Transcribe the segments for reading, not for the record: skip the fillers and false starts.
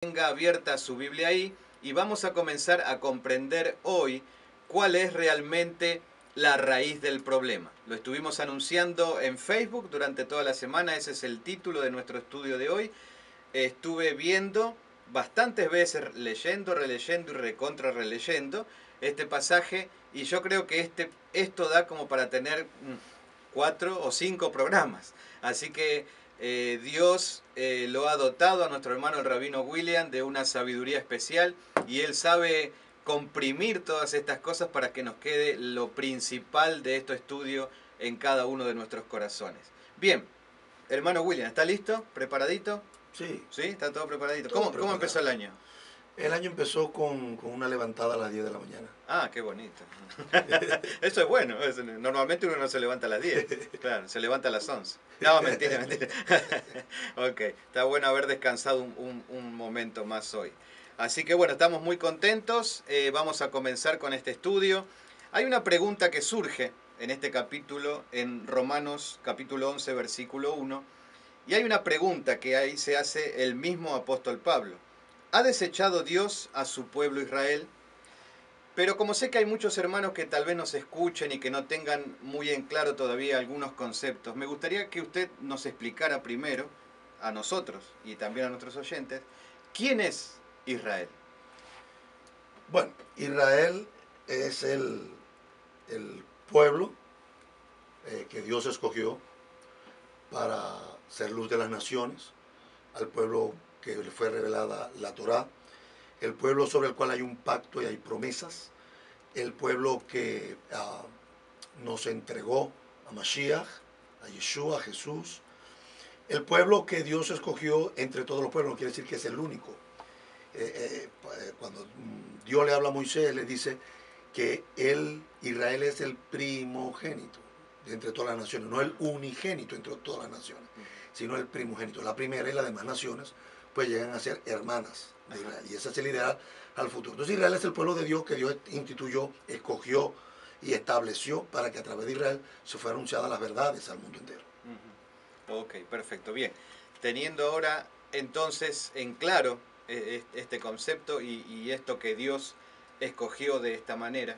Tenga abierta su Biblia ahí y vamos a comenzar a comprender hoy cuál es realmente la raíz del problema. Lo estuvimos anunciando en Facebook durante toda la semana, ese es el título de nuestro estudio de hoy. Estuve viendo bastantes veces, leyendo, releyendo y recontra releyendo este pasaje y yo creo que esto da como para tener 4 o 5 programas. Así que Dios lo ha dotado a nuestro hermano el rabino William de una sabiduría especial y él sabe comprimir todas estas cosas para que nos quede lo principal de este estudio en cada uno de nuestros corazones. Bien, hermano William, ¿está listo? ¿Preparadito? Sí. ¿Sí? ¿Está todo preparadito? Todo ¿Cómo preparado. empezó el año? El año empezó con una levantada a las 10 de la mañana. Ah, qué bonito. Eso es bueno. Normalmente uno no se levanta a las 10. Claro, se levanta a las 11. No, mentira, mentira. Ok, está bueno haber descansado un momento más hoy. Así que bueno, estamos muy contentos. Vamos a comenzar con este estudio. Hay una pregunta que surge en este capítulo, en Romanos capítulo 11, versículo 1. Y hay una pregunta que ahí se hace el mismo apóstol Pablo. ¿Ha desechado Dios a su pueblo Israel? Pero como sé que hay muchos hermanos que tal vez nos escuchen y que no tengan muy en claro todavía algunos conceptos, me gustaría que usted nos explicara primero, a nosotros y también a nuestros oyentes, ¿quién es Israel? Bueno, Israel es el pueblo que Dios escogió para ser luz de las naciones, al pueblo que le fue revelada la Torá, el pueblo sobre el cual hay un pacto y hay promesas, el pueblo que nos entregó a Mashiach, a Yeshua, a Jesús, el pueblo que Dios escogió entre todos los pueblos, no quiere decir que es el único. Cuando Dios le habla a Moisés, le dice que Israel es el primogénito de entre todas las naciones, no el unigénito entre todas las naciones, sino el primogénito. La primera y las demás naciones pues llegan a ser hermanas de Israel, y esa se lidera al futuro. Entonces Israel es el pueblo de Dios que Dios instituyó, escogió y estableció para que a través de Israel se fueran anunciadas las verdades al mundo entero. Ok, perfecto, bien. Teniendo ahora entonces en claro este concepto y esto que Dios escogió de esta manera,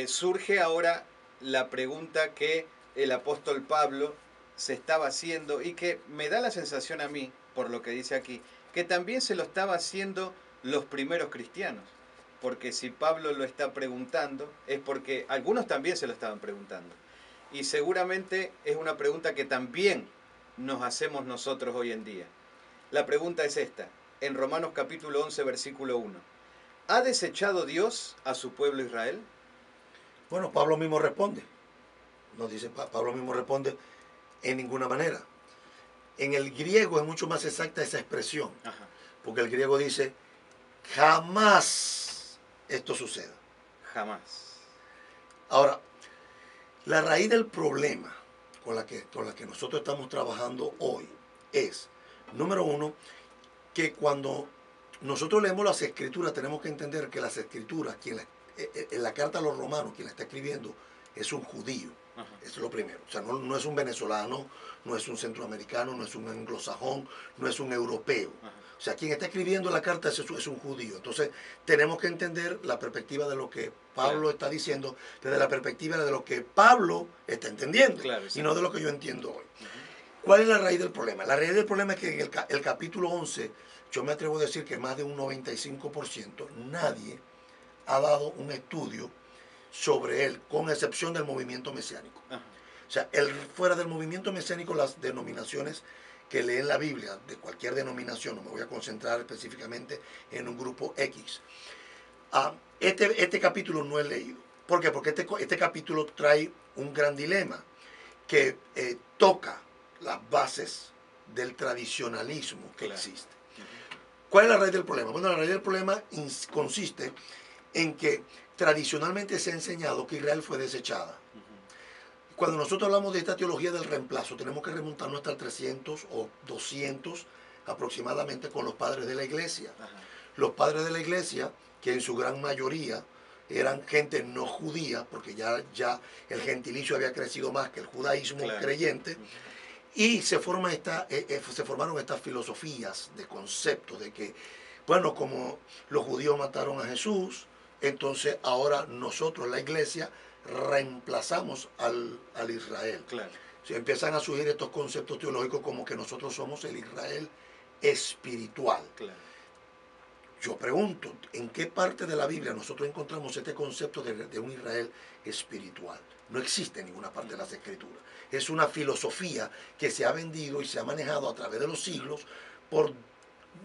surge ahora la pregunta que el apóstol Pablo se estaba haciendo y que me da la sensación a mí, por lo que dice aquí, que también se lo estaba haciendo los primeros cristianos. Porque si Pablo lo está preguntando, es porque algunos también se lo estaban preguntando. Y seguramente es una pregunta que también nos hacemos nosotros hoy en día. La pregunta es esta, en Romanos capítulo 11, versículo 1. ¿Ha desechado Dios a su pueblo Israel? Bueno, Pablo mismo responde. Nos dice, Pablo mismo responde, en ninguna manera. En el griego es mucho más exacta esa expresión, porque el griego dice, jamás esto suceda. Jamás. Ahora, la raíz del problema con la que nosotros estamos trabajando hoy es, número uno, que cuando nosotros leemos las escrituras tenemos que entender que las escrituras, en la carta a los romanos, quien la está escribiendo es un judío. Eso es lo primero. O sea, no es un venezolano, no es un centroamericano, no es un anglosajón, no es un europeo. O sea, quien está escribiendo la carta es un judío. Entonces, tenemos que entender la perspectiva de lo que Pablo está diciendo, desde la perspectiva de lo que Pablo está entendiendo, y no de lo que yo entiendo hoy. ¿Cuál es la raíz del problema? La raíz del problema es que en el capítulo 11, yo me atrevo a decir que más de un 95%, nadie ha dado un estudio sobre él, con excepción del movimiento mesiánico. O sea, fuera del movimiento mesiánico, las denominaciones que leen la Biblia, de cualquier denominación, no me voy a concentrar específicamente en un grupo X. Este capítulo no he leído. ¿Por qué? Porque este capítulo trae un gran dilema que toca las bases del tradicionalismo que existe. ¿Cuál es la raíz del problema? Bueno, la raíz del problema consiste en que tradicionalmente se ha enseñado que Israel fue desechada. Cuando nosotros hablamos de esta teología del reemplazo, tenemos que remontarnos hasta el 300 o 200 aproximadamente con los padres de la iglesia. Los padres de la iglesia, que en su gran mayoría eran gente no judía, porque ya el gentilicio había crecido más que el judaísmo creyente, Y se formaron estas filosofías de conceptos de que, bueno, como los judíos mataron a Jesús, entonces ahora nosotros, la iglesia, reemplazamos al Israel. Claro. Se empiezan a surgir estos conceptos teológicos como que nosotros somos el Israel espiritual. Claro. Yo pregunto, ¿en qué parte de la Biblia nosotros encontramos este concepto de un Israel espiritual? No existe en ninguna parte de las Escrituras. Es una filosofía que se ha vendido y se ha manejado a través de los siglos por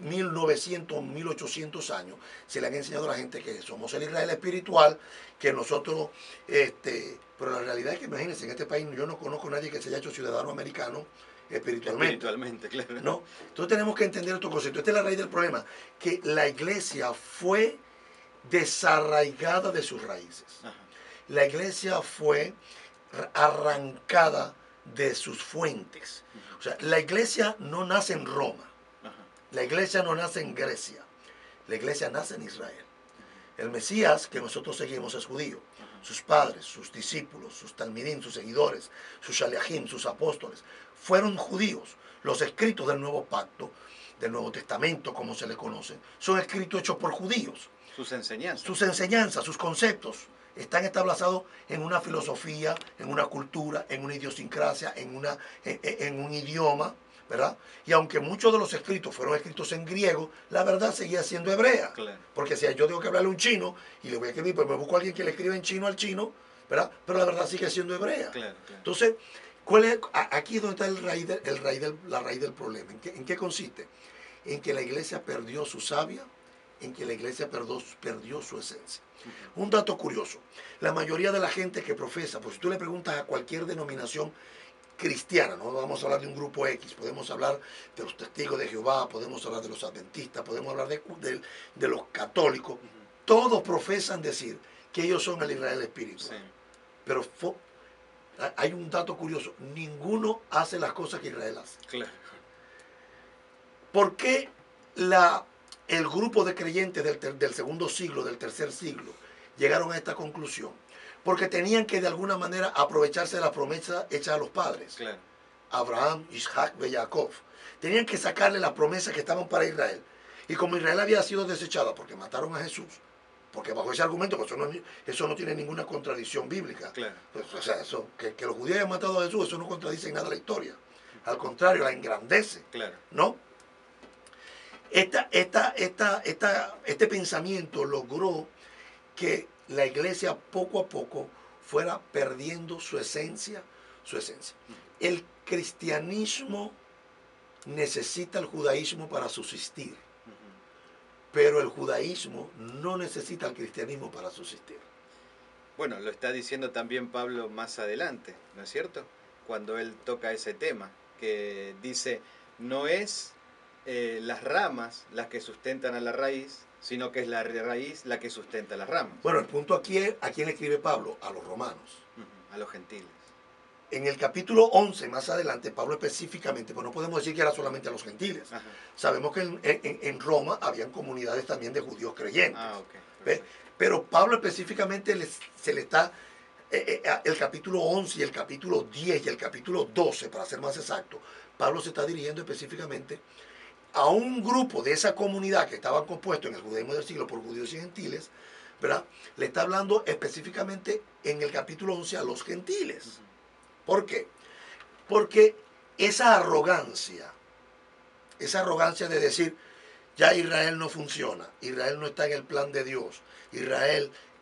1900, 1800 años. Se le han enseñado a la gente que somos el Israel espiritual, que nosotros, pero la realidad es que imagínense, en este país yo no conozco a nadie que se haya hecho ciudadano americano espiritualmente. Espiritualmente, claro. ¿No? Entonces tenemos que entender estos conceptos. Esta es la raíz del problema, que la iglesia fue desarraigada de sus raíces. Ajá. La iglesia fue arrancada de sus fuentes. O sea, la iglesia no nace en Roma. Ajá. La iglesia no nace en Grecia. La iglesia nace en Israel. El Mesías que nosotros seguimos es judío. Sus padres, sus discípulos, sus talmidim, sus seguidores, sus shaliachim, sus apóstoles, fueron judíos. Los escritos del Nuevo Pacto, del Nuevo Testamento, como se le conoce, son escritos hechos por judíos. Sus enseñanzas. Sus enseñanzas, sus conceptos, están establecados en una filosofía, en una cultura, en una idiosincrasia, en un idioma, ¿verdad? Y aunque muchos de los escritos fueron escritos en griego, la verdad seguía siendo hebrea. Claro. Porque si yo tengo que hablarle a un chino y le voy a escribir, pues me busco a alguien que le escriba en chino al chino, ¿verdad? Pero la verdad sigue siendo hebrea. Claro, claro. Entonces, aquí es donde está la raíz del problema. ¿En qué consiste? En que la iglesia perdió su savia, en que la iglesia perdió su esencia. Un dato curioso, la mayoría de la gente que profesa, pues si tú le preguntas a cualquier denominación cristiana, no vamos a hablar de un grupo X, podemos hablar de los testigos de Jehová, podemos hablar de los adventistas, podemos hablar de los católicos, todos profesan decir que ellos son el Israel espiritual. Sí. Pero hay un dato curioso, ninguno hace las cosas que Israel hace. Claro. ¿Por qué el grupo de creyentes del segundo siglo, del tercer siglo, llegaron a esta conclusión? Porque tenían que de alguna manera aprovecharse de la promesa hecha a los padres. Claro. Abraham, Isaac y Jacob. Tenían que sacarle las promesas que estaban para Israel. Y como Israel había sido desechada porque mataron a Jesús, porque bajo ese argumento, pues eso no tiene ninguna contradicción bíblica. Claro. Pues, o sea, que los judíos hayan matado a Jesús, eso no contradice en nada la historia. Al contrario, la engrandece. Claro. ¿No? Este pensamiento logró que la iglesia poco a poco fuera perdiendo su esencia. El cristianismo necesita el judaísmo para subsistir, pero el judaísmo no necesita el cristianismo para subsistir. Bueno, lo está diciendo también Pablo más adelante, ¿no es cierto? Cuando él toca ese tema, que dice, no es las ramas las que sustentan a la raíz, sino que es la raíz la que sustenta las ramas. Bueno, el punto aquí es, ¿a quién le escribe Pablo? A los romanos. A los gentiles. En el capítulo 11, más adelante, Pablo específicamente, pues no podemos decir que era solamente a los gentiles. Ajá. Sabemos que en Roma habían comunidades también de judíos creyentes. Okay. Pero Pablo específicamente se le está, el capítulo 11 y el capítulo 10 y el capítulo 12, para ser más exacto, Pablo se está dirigiendo específicamente a un grupo de esa comunidad que estaban compuestos en el judaísmo del siglo por judíos y gentiles, ¿verdad? Le está hablando específicamente en el capítulo 11 a los gentiles. ¿Por qué? Porque esa arrogancia de decir, ya Israel no funciona, Israel no está en el plan de Dios,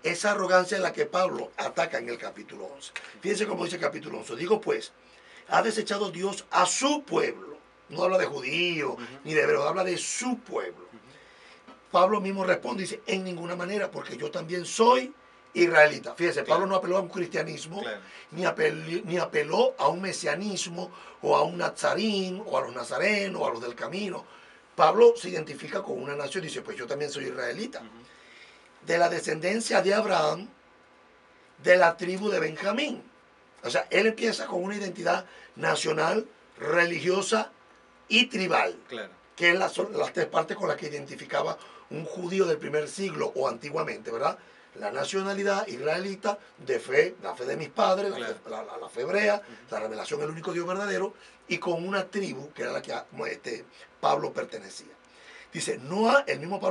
esa arrogancia es la que Pablo ataca en el capítulo 11. Fíjense cómo dice el capítulo 11. Digo pues, ha desechado Dios a su pueblo. No habla de judíos ni de hebreos, habla de su pueblo. Pablo mismo responde y dice, en ninguna manera, porque yo también soy israelita. Fíjese, Pablo no apeló a un cristianismo, ni apeló a un mesianismo, o a un nazarín, o a los nazarenos, o a los del camino. Pablo se identifica con una nación y dice, pues yo también soy israelita. De la descendencia de Abraham, de la tribu de Benjamín. O sea, él empieza con una identidad nacional, religiosa y tribal, que es las tres partes con las que identificaba un judío del primer siglo o antiguamente, ¿verdad? La nacionalidad israelita, de fe, la fe de mis padres, Claro. la fe hebrea, la revelación del único Dios verdadero, y con una tribu que era la que Pablo pertenecía. Dice, el mismo Pablo